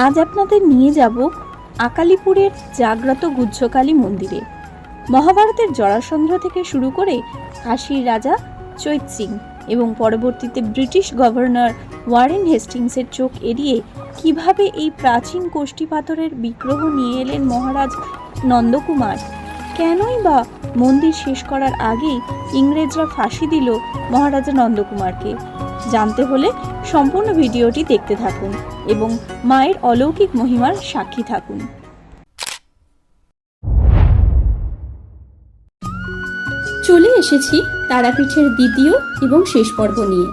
আজ আপনাদের নিয়ে যাব আকালিপুরের জাগ্রত গুহ্যকালী মন্দিরে। মহাভারতের জরাসন্ধ থেকে শুরু করে কাশীর রাজা চৈত সিং এবং পরবর্তীতে ব্রিটিশ গভর্নর ওয়ারেন হেস্টিংসের চোখ এড়িয়ে কিভাবে এই প্রাচীন কোষ্ঠী পাথরের বিগ্রহ নিয়ে এলেন মহারাজ নন্দকুমার, কেনই বা মন্দির শেষ করার আগেই ইংরেজরা ফাঁসি দিল মহারাজা নন্দকুমারকে, জানতে হলে সম্পূর্ণ ভিডিওটি দেখতে থাকুন এবং মায়ের অলৌকিক মহিমার সাক্ষী থাকুন। চলে এসেছি তারাপীঠের দ্বিতীয় এবং শেষ পর্ব নিয়ে।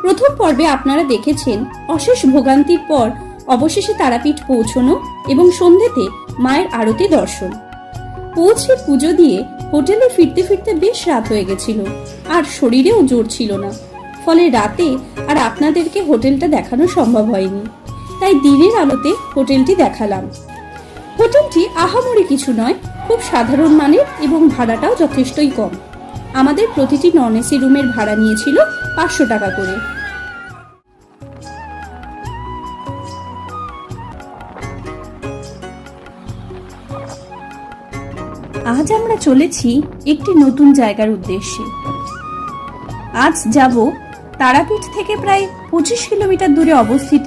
প্রথম পর্বে আপনারা দেখেছেন অশেষ ভোগান্তির পর অবশেষে তারাপীঠ পৌঁছানো এবং সন্ধ্যেতে মায়ের আরতি দর্শন। পৌঁছে পুজো দিয়ে হোটেলে ফিরতে ফিরতে বেশ রাত হয়ে গেছিল আর শরীরেও জোর ছিল না, ফলে রাতে আর আপনাদেরকে হোটেলটা দেখানো সম্ভব হয়নি। তাই দিনের আলোতে হোটেলটি দেখালাম। হোটেলটি আহামরি কিছু নয়, খুব সাধারণ মানের এবং ভাড়াটাও যথেষ্টই কম। আমাদের প্রতিটি নন এসি রুমের ভাড়া নিয়েছিল 500 টাকা করে। আজ আমরা চলেছি একটি নতুন জায়গার উদ্দেশ্যে। আজ যাব তারাপীঠ থেকে প্রায় 25 কিলোমিটার দূরে অবস্থিত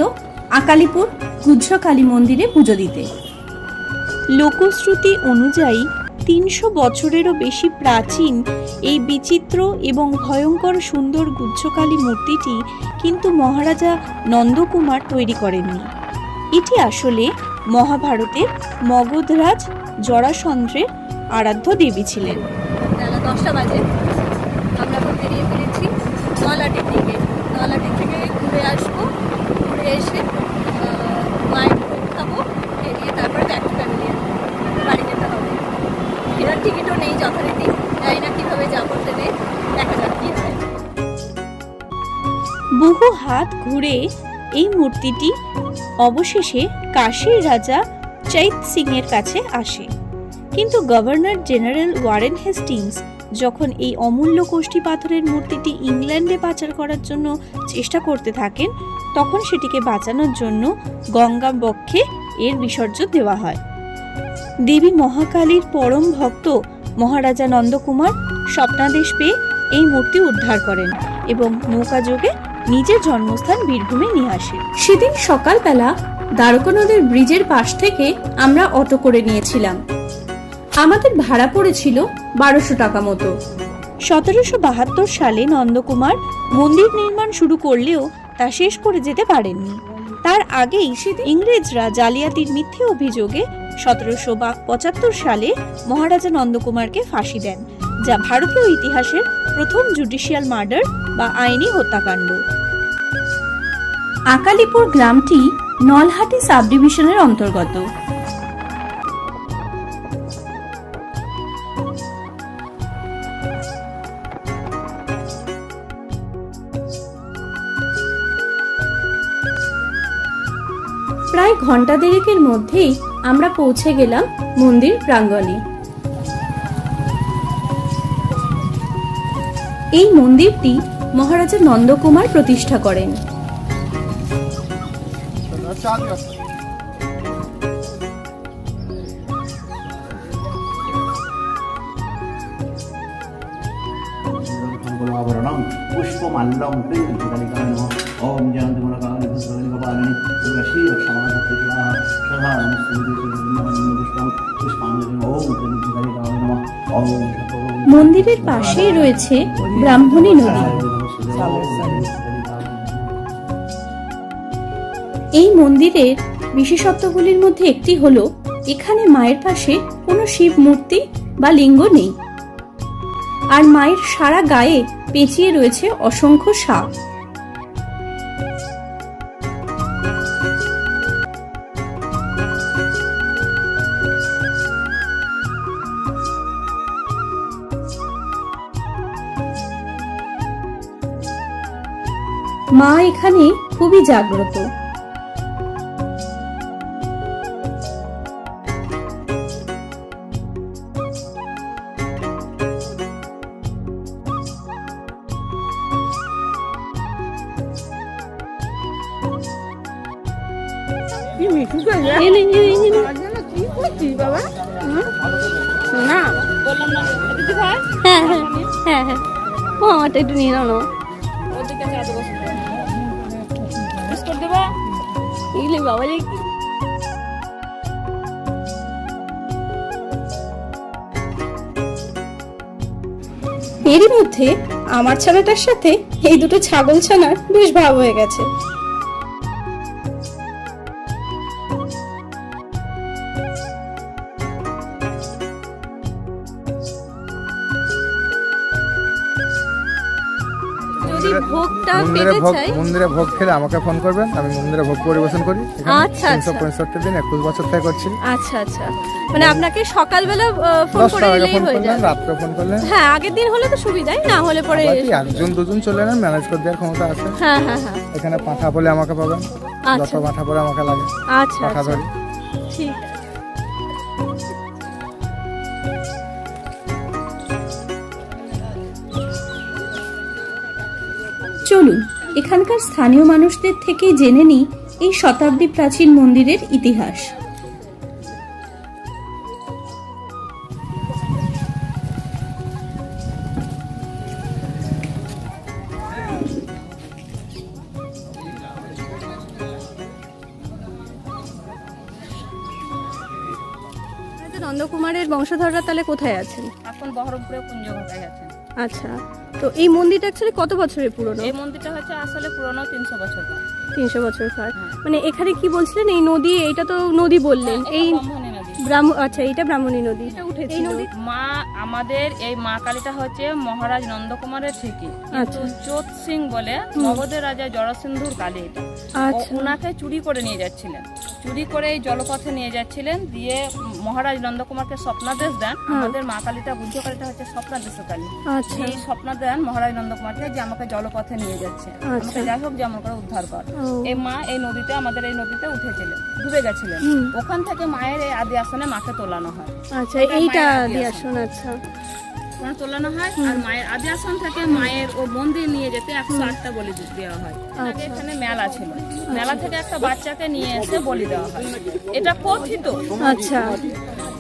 আকালিপুর গুহ্যকালী মন্দিরে পুজো দিতে। লোকশ্রুতি অনুযায়ী 300 বছরেরও বেশি প্রাচীন এই বিচিত্র এবং ভয়ঙ্কর সুন্দর গুহ্যকালী মূর্তিটি কিন্তু মহারাজা নন্দকুমার তৈরি করেননি। এটি আসলে মহাভারতের মগধরাজ জরাসন্ধের আরাধ্য দেবী ছিলেন। বেলা 10টা বাজে, আমরা এখন বেরিয়ে ফিরেছি নলাটির দিকে। নলাটির থেকে ঘুরে আসবো, ঘুরে এসে মায়ের ভোগ খাবো, বেরিয়ে তারপরে ব্যাক টু ফ্যামিলি বাড়ি যেতে হবে। ফেরার টিকিটও নেই যথারীতি, জানি না কীভাবে যাবো ট্রেনে, দেখা যাক কী হয়। বহু হাত ঘুরে এই মূর্তিটি অবশেষে কাশীর রাজা চৈত সিং এর কাছে আসে, কিন্তু গভর্নর জেনারেল ওয়ারেন হেস্টিংস যখন এই অমূল্য কোষ্ঠী পাথরের মূর্তিটি ইংল্যান্ডে পাচার করার জন্য চেষ্টা করতে থাকেন, তখন সেটিকে বাঁচানোর জন্য গঙ্গা বক্ষে এর বিসর্জন দেওয়া হয়। দেবী মহাকালীর পরম ভক্ত মহারাজা নন্দকুমার স্বপ্নাদেশ পেয়ে এই মূর্তি উদ্ধার করেন এবং নৌকাযোগে নিজের জন্মস্থান বীরভূমে নিয়ে আসেন। সেদিন সকালবেলা দ্বারকা নদীর ব্রিজের পাশ থেকে আমরা অটো করে নিয়েছিলাম। আমাদের ভাড়া পড়েছিল 1200 টাকা মতো। 1772 সালে নন্দকুমার মন্দির নির্মাণ শুরু করলেও তা শেষ করে যেতে পারেননি। তার আগেই ইংরেজরা জালিয়াতির মিথ্যে অভিযোগে 1775 সালে মহারাজা নন্দকুমারকে ফাঁসি দেন, যা ভারতীয় ইতিহাসের প্রথম জুডিশিয়াল মার্ডার বা আইনি হত্যাকাণ্ড। আকালিপুর গ্রামটি নলহাটি সাব ডিভিশনের অন্তর্গত। প্রায় ঘন্টা দেড়েকের মধ্যেই আমরা পৌঁছে গেলাম মন্দির প্রাঙ্গণে। এই মন্দিরটি মহারাজা নন্দকুমার প্রতিষ্ঠা করেন। পুষ্পমাল্যম ওম জয়ন্তী মনকালী পুষ্পকালী দুর্গা শ্রী সমাধি সদা মন্দিরের পাশেই রয়েছে ব্রাহ্মণী নদী। এই মন্দিরের বিশেষত্বগুলির মধ্যে একটি হলো এখানে মায়ের পাশে কোনো শিব মূর্তি বা লিঙ্গ নেই, আর মায়ের সারা গায়ে পেঁচিয়ে রয়েছে অসংখ্য সাপ। মা এখানে খুবই জাগ্রত। হ্যাঁ হ্যাঁ হ্যাঁ হ্যাঁ ও আমারটা একটু নিয়ে নাও না ইলে বাবা রে এরই মধ্যে আমার ছানাটার সাথে এই দুটো ছাগল ছানার বেশ ভাব হয়ে গেছে। যদি ভোগটা মন্দিরে পেতে ভোগ চাই মন্দিরে ভোগ খেলে আমাকে ফোন করবেন, আমি মন্দিরে ভোগ পরিবেশন করি। আচ্ছা, আচ্ছা। 365 দিন 21 বছর থেকে করছি। আচ্ছা আচ্ছা মানে আপনাকে সকালবেলা ফোন 10 করে টাকা দিলেই ফোন হয়ে করলেন, যাবে রাত্রে ফোন করলেন, হ্যাঁ আগের দিন হলে তো সুবিধাই না হলে পরে বাকি একজন দুজন চলে নেন, ম্যানেজ করে দেওয়ার ক্ষমতা আছে। হ্যাঁ হ্যাঁ হ্যাঁ এখানে পাঠা বলে আমাকে পাবেন, যত আচ্ছা পাঠা পরে আমাকে লাগে আচ্ছা পাঠা আচ্ছা ধরি। ঠিক আছে চলুন এখানকার স্থানীয় মানুষদের থেকে জেনে নিই এই শতাব্দী প্রাচীন মন্দিরের ইতিহাস। নন্দকুমারের বংশধররা তাহলে কোথায় আছেন? এখন বহরমপুরে কুঞ্জঘাটায় আছেন। আচ্ছা তো এই মন্দিরটা অ্যাকচুয়ালি কত বছরের পুরনো? এই মন্দিরটা হচ্ছে আসলে পুরনো 300 বছর পর। 300 বছর কার মানে এখানে কি বলছিলেন এই নদী এটা তো নদী বললেন এই ব্রাহ্মণী নদী। আচ্ছা এটা ব্রাহ্মণী নদী এটা উঠেছে এই নদী মা আমাদের এই মা কালীটা হচ্ছে মহারাজ নন্দকুমারের থেকে, কিন্তু আচ্ছা। চোত সিং বলে মগধের রাজা জরাসিন্ধুর কালী এটা। আচ্ছা ওনাকে চুরি করে নিয়ে যাচ্ছিলেন, চুরি করে এই জলপথে নিয়ে যাচ্ছিলেন, দিয়ে মহারাজ নন্দকুমারকে স্বপ্নাদেশ দেন। আমাদের মা কালীটা বুদ্ধ কালীটা হচ্ছে স্বপ্নাদেশ কালী। আচ্ছা এই স্বপ্ন দেন মহারাজ নন্দকুমারকে যে আমাকে জলপথে নিয়ে যাচ্ছে, আমাকে যাই হোক যেমন করে উদ্ধার কর। ও। এই মা এই নদীতে আমাদের এই নদীতে উঠেছিলেন, ডুবে গেছিলেন। ওখান থেকে মায়ের এই আদি আসনে মাকে তোলানো হয়, আচ্ছা এটা এইটা মায়ের আদি দিয়ে আসন। আসুন আচ্ছা ওখানে তোলানো হয়। আর মায়ের আদি আসন থেকে মায়ের ও মন্দির নিয়ে যেতে 108টা বলি দেওয়া হয়। আগে এখানে মেলা ছিল, মেলা থেকে একটা বাচ্চাকে নিয়ে এসে বলি দেওয়া হয়, এটা কথিত। আচ্ছা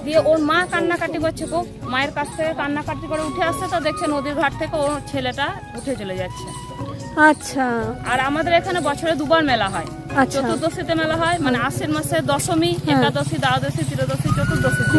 দিয়ে ওর মা কান্নাকাটি করছে, খুব মায়ের কাছ থেকে কান্নাকাটি করে উঠে আসছে, তো দেখছে নদীর ঘাট থেকে ওর ছেলেটা উঠে চলে যাচ্ছে। আচ্ছা আর আমাদের এখানে বছরে দুবার মেলা হয়। আচ্ছা চতুর্দশীতে মেলা হয়, মানে আশ্বিন মাসে দশমী, হ্যাঁ। একাদশী, দ্বাদশী, ত্রয়োদশী, চতুর্দশীতে।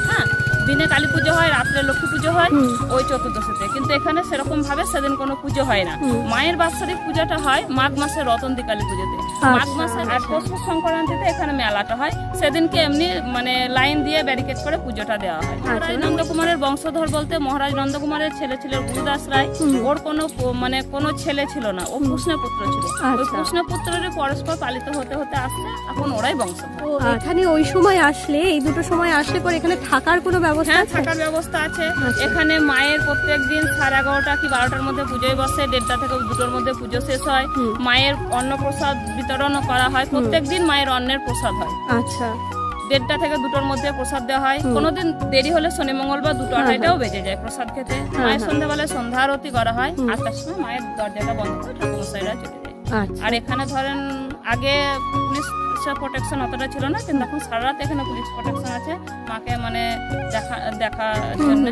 হ্যাঁ, দিনে কালী পুজো হয়, রাত্রে লক্ষ্মী পুজো হয় ওই চতুর্দশীতে। কিন্তু এখানে সেরকম ভাবে সেদিন কোনো পুজো হয় না। মায়ের বাৎসরিক পূজাটা হয় মাঘ মাসে রতন্তি কালী পুজোতে। মাঘ মাসে আর পৌষ সংক্রান্তিতে এখানে মেলাটা হয়, সেদিনকে এমনি মানে লাইন দিয়ে ব্যারিকেড করে পুজোটা দেওয়া হয়। মহারাজ নন্দকুমারের বংশধর বলতে মহারাজ নন্দকুমারের ছেলে ছিল গুরুদাস রায়। ওর কোনো মানে কোনো ছেলে ছিল না, ও কৃষ্ণপুত্র ছিল। ওই আচ্ছা। কৃষ্ণপুত্রের পরস্পর পালিত হতে হতে আসছে, এখন ওরাই বংশধর। তো এখানে ওই সময় আসলে এই দুটো সময় আসলে পরে এখানে থাকার কোনো ব্যবস্থা হ্যাঁ, আছে? থাকার ব্যবস্থা আছে। আচ্ছা। এখানে মায়ের প্রত্যেক দিন 11:30 কি 12টার মধ্যে পুজোয় বসে, 1:30 থেকে 2টোর মধ্যে পুজো শেষ হয়। মায়ের অন্নপ্রসাদ বিতরণ করা হয়, প্রত্যেক দিন মায়ের অন্নের প্রসাদ হয়। আচ্ছা 1:30 থেকে 2টোর মধ্যে প্রসাদ দেওয়া হয়। কোনোদিন দেরি হলে শনি মঙ্গলবার 2টো 2:30টাও বেজে যায় প্রসাদ খেতে। মায়ের সন্ধ্যাবেলায় সন্ধ্যা আরতি করা হয়, 8টার সময় মায়ের দরজাটা বন্ধ করে ঠাকুরমশাইরা চলে যায়। আচ্ছা আর এখানে ধরেন আগে পুলিশ প্রোটেকশন অতটা ছিল না, কিন্তু এখন সারা রাত এখানে পুলিশ প্রোটেকশন আছে। মাকে মানে দেখার জন্য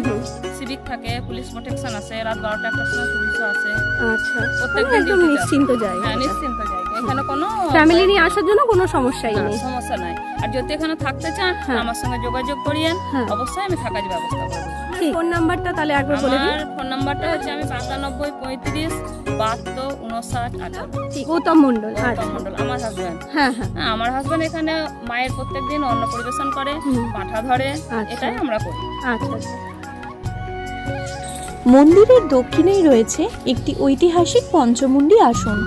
সিভিক থাকে, পুলিশ প্রোটেকশন আছে। রাত 12টা 1টার সময় পুলিশও আছে। আচ্ছা প্রত্যেক মানে একদম নিশ্চিন্ত জায়গা হ্যাঁ, নিশ্চিন্ত জায়গা। এখানে কোনো ফ্যামিলি নিয়ে আসার জন্য কোনো সমস্যাই না, নেই। সমস্যা নাই। আর যদি এখানে থাকতে চান হ্যাঁ। আমার সঙ্গে যোগাযোগ করিয়েন, হ্যাঁ। অবশ্যই আমি থাকার ব্যবস্থা করবো। ফোন নাম্বারটা তাহলে একবার বলে দিন। আমার ফোন নাম্বারটা হচ্ছে আমি 95 35 72 59 18। ঠিক, গৌতম মণ্ডল। গৌতম আচ্ছা মণ্ডল আমার হাজব্যান্ড। হ্যাঁ হ্যাঁ হ্যাঁ, আমার হাজব্যান্ড এখানে মায়ের প্রত্যেকদিন অন্ন পরিবেশন করে, পাঁঠা ধরে, আচ্ছা। এটাই আমরা করি। আচ্ছা আচ্ছা মন্দিরের দক্ষিণেই রয়েছে একটি ঐতিহাসিক পঞ্চমুণ্ডী আসন।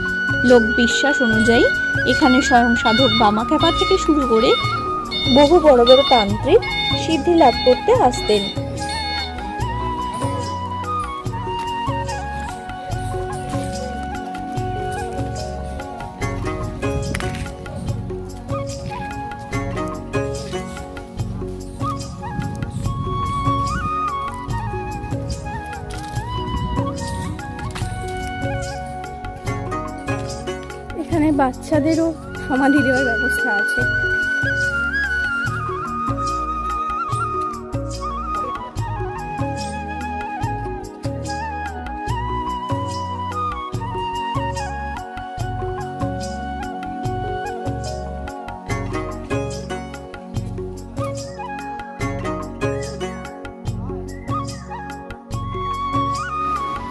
লোকবিশ্বাস অনুযায়ী এখানে স্বয়ং সাধক বামাখ্যাপা থেকে শুরু করে বহু বড় বড় তান্ত্রিক সিদ্ধি লাভ করতে আসতেন। এখানে বাচ্চাদেরও সমাধি দেওয়ার ব্যবস্থা আছে।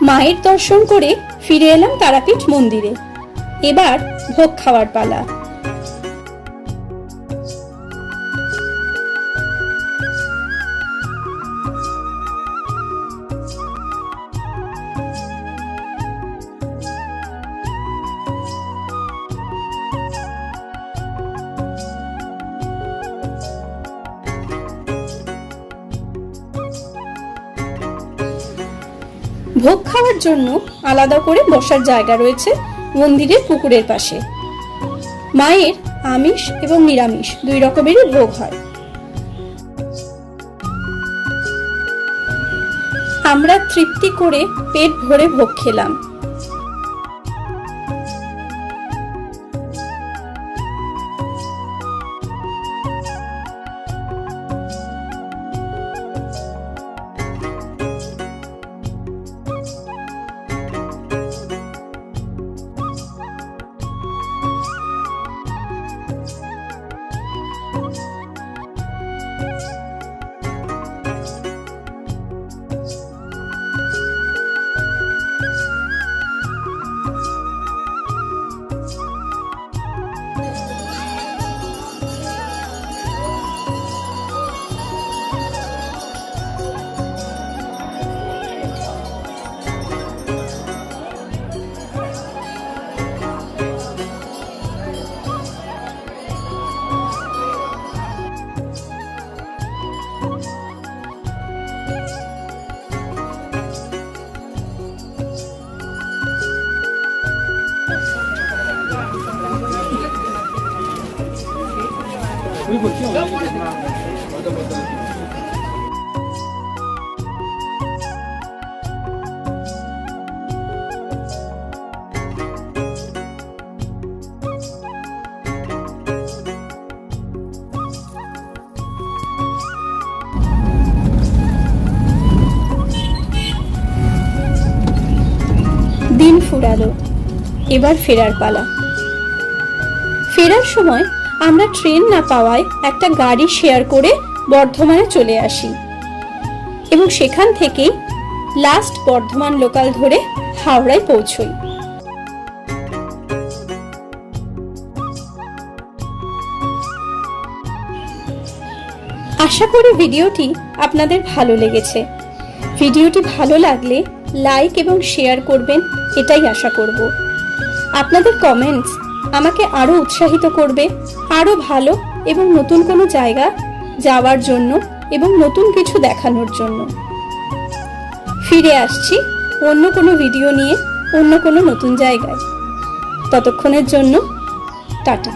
মায়ের দর্শন করে ফিরে এলাম তারাপীঠ মন্দিরে। এবার ভোগ খাওয়ার পালা। ভোগ খাওয়ার জন্য আলাদা করে বসার জায়গা রয়েছে মন্দিরের পুকুরের পাশে। মায়ের আমিষ এবং নিরামিষ দুই রকমেরই ভোগ হয়। আমরা তৃপ্তি করে পেট ভরে ভোগ খেলাম। দিন ফুরালো, এবার ফেরার পালা। ফেরার সময় আমরা ট্রেন না পাওয়ায় একটা গাড়ি শেয়ার করে বর্ধমানে চলে আসি এবং সেখান থেকেই লাস্ট বর্ধমান লোকাল ধরে হাওড়ায় পৌঁছই। আশা করি ভিডিওটি আপনাদের ভালো লেগেছে। ভিডিওটি ভালো লাগলে লাইক এবং শেয়ার করবেন, এটাই আশা করব। আপনাদের কমেন্টস আমাকে আরো উৎসাহিত করবে আরো ভালো এবং নতুন কোনো জায়গা যাওয়ার জন্য এবং নতুন কিছু দেখানোর জন্য। ফিরে আসছি অন্য কোনো ভিডিও নিয়ে, অন্য কোনো নতুন জায়গায়। ততক্ষণের জন্য টাটা।